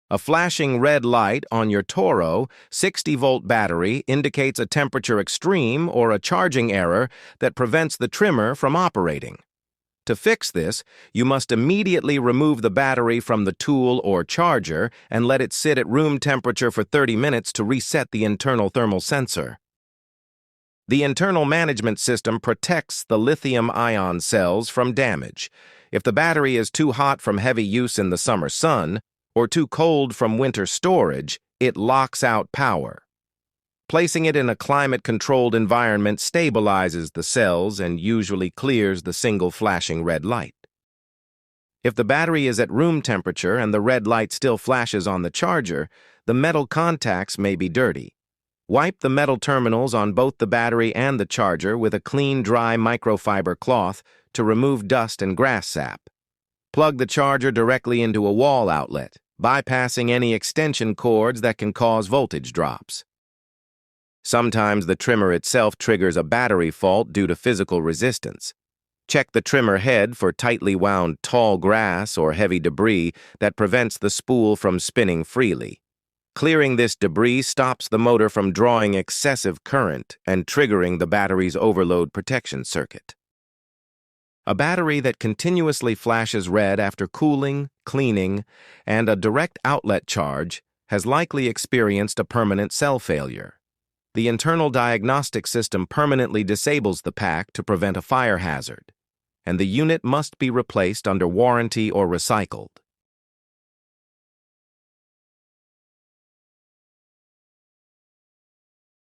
A flashing red light on your Toro 60-volt battery indicates a temperature extreme or a charging error that prevents the trimmer from operating. To fix this, you must immediately remove the battery from the tool or charger and let it sit at room temperature for 30 minutes to reset the internal thermal sensor. The internal management system protects the lithium-ion cells from damage. If the battery is too hot from heavy use in the summer sun, or too cold from winter storage, it locks out power. Placing it in a climate-controlled environment stabilizes the cells and usually clears the single flashing red light. If the battery is at room temperature and the red light still flashes on the charger, the metal contacts may be dirty. Wipe the metal terminals on both the battery and the charger with a clean, dry microfiber cloth to remove dust and grass sap. Plug the charger directly into a wall outlet, bypassing any extension cords that can cause voltage drops. Sometimes the trimmer itself triggers a battery fault due to physical resistance. Check the trimmer head for tightly wound tall grass or heavy debris that prevents the spool from spinning freely. Clearing this debris stops the motor from drawing excessive current and triggering the battery's overload protection circuit. A battery that continuously flashes red after cooling, cleaning, and a direct outlet charge has likely experienced a permanent cell failure. The internal diagnostic system permanently disables the pack to prevent a fire hazard, and the unit must be replaced under warranty or recycled.